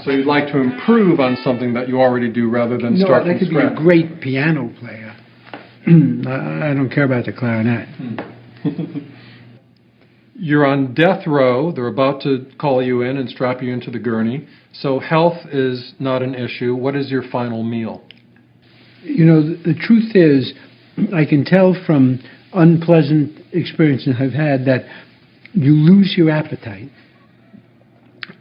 So you'd like to improve on something that you already do rather than start from scratch. No, I'd like to be a great piano player. I don't care about the clarinet. You're on death row. They're about to call you in and strap you into the gurney. So health is not an issue. What is your final meal? You know, the truth is, I can tell from unpleasant experiences I've had that you lose your appetite.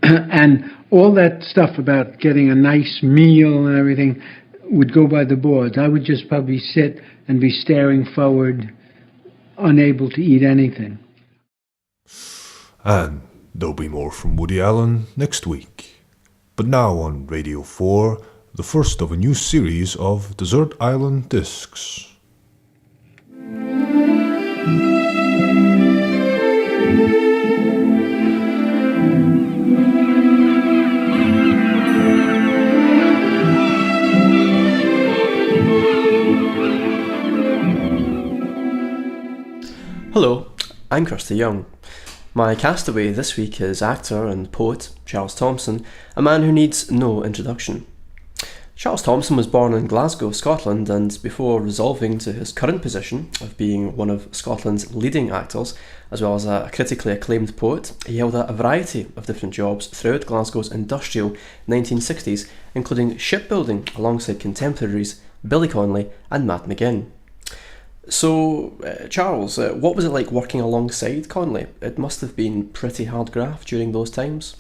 And all that stuff about getting a nice meal and everything would go by the boards. I would just probably sit and be staring forward, unable to eat anything. And there'll be more from Woody Allen next week. But now on Radio 4, the first of a new series of Desert Island Discs. Hello, I'm Kirsty Young. My castaway this week is actor and poet Charles Thompson, a man who needs no introduction. Charles Thompson was born in Glasgow, Scotland, and before resolving to his current position of being one of Scotland's leading actors, as well as a critically acclaimed poet, he held a variety of different jobs throughout Glasgow's industrial 1960s, including shipbuilding alongside contemporaries Billy Connolly and Matt McGinn. So, Charles, what was it like working alongside Connolly? It must have been pretty hard graft during those times.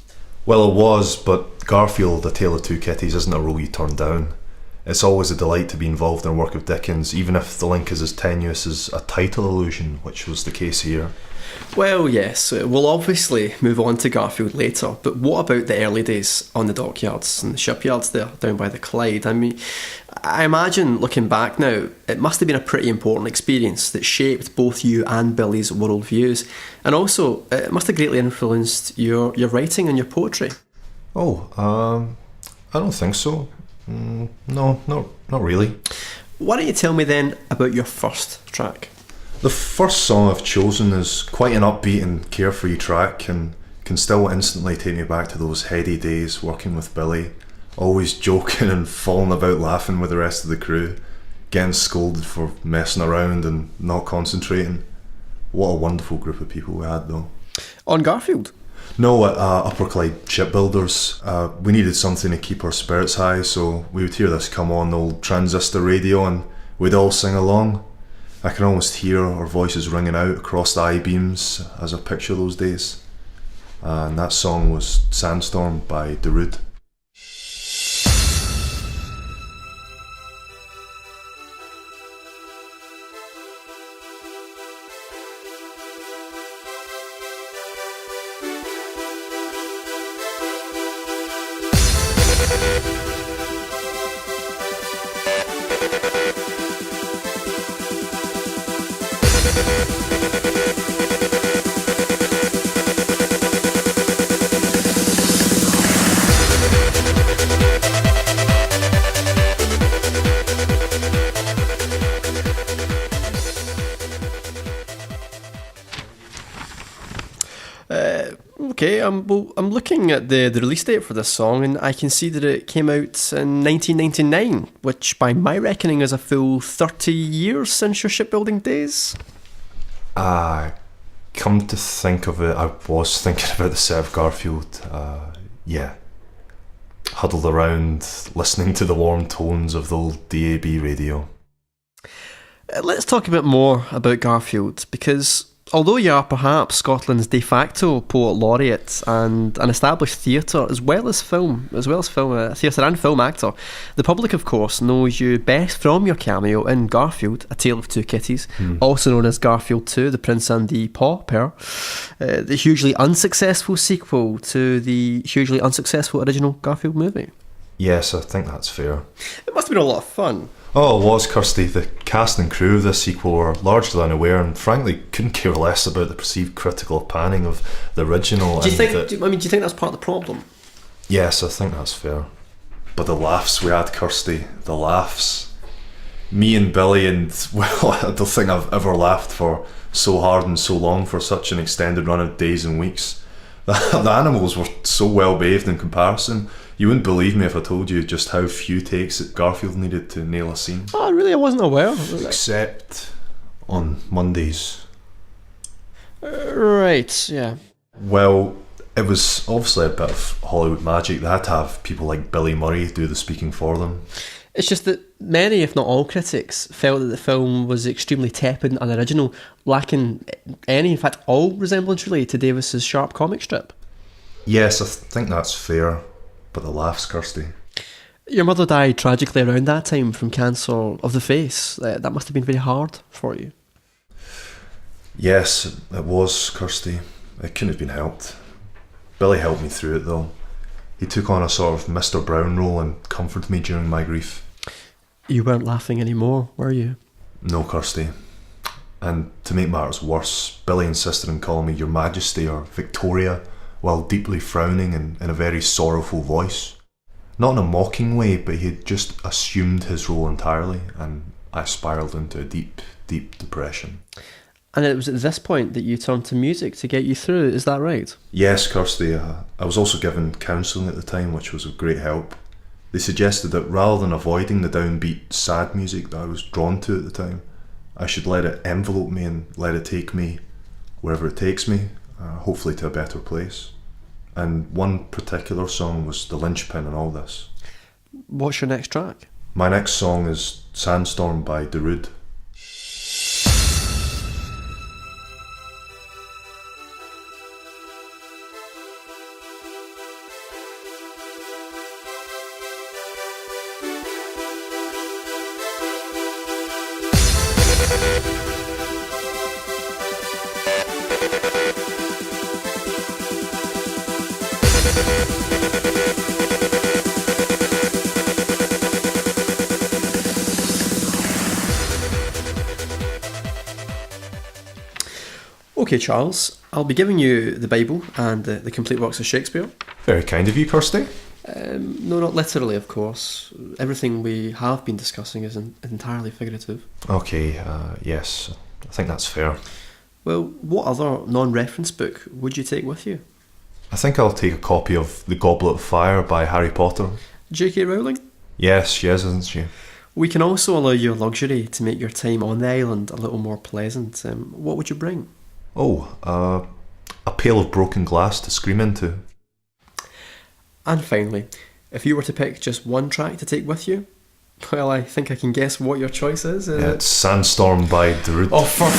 Well, it was, but Garfield, A Tale of Two Kitties isn't a role you turn down. It's always a delight to be involved in work of Dickens, even if the link is as tenuous as a title allusion, which was the case here. Well, yes, we'll obviously move on to Garfield later, but what about the early days on the dockyards and the shipyards there down by the Clyde? I mean, I imagine, looking back now, it must have been a pretty important experience that shaped both you and Billy's worldviews, and also it must have greatly influenced your writing and your poetry. I don't think so. No, not really. Why don't you tell me then about your first track? The first song I've chosen is quite an upbeat and carefree track and can still instantly take me back to those heady days working with Billy, always joking and falling about laughing with the rest of the crew, getting scolded for messing around and not concentrating. What a wonderful group of people we had though. On Garfield? No, at Upper Clyde Shipbuilders. We needed something to keep our spirits high, so we would hear this come on the old transistor radio and we'd all sing along. I can almost hear our voices ringing out across the I-beams as I picture those days. And that song was Sandstorm by Darude. Okay, I'm looking at the release date for this song, and I can see that it came out in 1999, which by my reckoning is a full 30 years since your shipbuilding days. Come to think of it, I was thinking about the set of Garfield. Yeah. Huddled around, listening to the warm tones of the old DAB radio. Let's talk a bit more about Garfield, because although you are perhaps Scotland's de facto poet laureate and an established theatre as well as film, theatre and film actor, the public, of course, knows you best from your cameo in Garfield, A Tale of Two Kitties, also known as Garfield 2, The Prince and the Pauper, the hugely unsuccessful sequel to the hugely unsuccessful original Garfield movie. Yes, I think that's fair. It must have been a lot of fun. Oh, it was, Kirsty. The cast and crew of this sequel were largely unaware and frankly couldn't care less about the perceived critical panning of the original. Do you think that's part of the problem? Yes, I think that's fair. But the laughs we had, Kirsty, the laughs. Me and Billy, and well, I don't think I've ever laughed for so hard and so long for such an extended run of days and weeks. The animals were so well behaved in comparison. You wouldn't believe me if I told you just how few takes that Garfield needed to nail a scene. Oh, really? I wasn't aware. Except on Mondays. Right, yeah. Well, it was obviously a bit of Hollywood magic. They had to have people like Billy Murray do the speaking for them. It's just that many, if not all, critics felt that the film was extremely tepid and unoriginal, lacking any, in fact, all resemblance really to Davis's sharp comic strip. Yes, I think that's fair, but the laughs, Kirsty. Your mother died tragically around that time from cancer of the face. That must have been very hard for you. Yes, it was, Kirsty. It couldn't have been helped. Billy helped me through it, though. He took on a sort of Mr. Brown role and comforted me during my grief. You weren't laughing anymore, were you? No, Kirsty. And to make matters worse, Billy insisted on calling me Your Majesty or Victoria, while deeply frowning and in a very sorrowful voice. Not in a mocking way, but he had just assumed his role entirely, and I spiralled into a deep, deep depression. And it was at this point that you turned to music to get you through, is that right? Yes, Kirsty. I was also given counselling at the time, which was of great help. They suggested that rather than avoiding the downbeat, sad music that I was drawn to at the time, I should let it envelope me and let it take me wherever it takes me, hopefully to a better place. And one particular song was the linchpin in all this. What's your next track? My next song is Sandstorm by Darude. Okay, Charles, I'll be giving you the Bible and the complete works of Shakespeare. Very kind of you, Kirsty. No, not literally, of course. Everything we have been discussing is entirely figurative. Okay, yes, I think that's fair. Well, what other non-reference book would you take with you? I think I'll take a copy of The Goblet of Fire by Harry Potter. J.K. Rowling? Yes, she is, isn't she? We can also allow you a luxury to make your time on the island a little more pleasant. What would you bring? Oh, a pail of broken glass to scream into. And finally, if you were to pick just one track to take with you, well, I think I can guess what your choice is. Yeah, it's Sandstorm by Darude. Oh, for...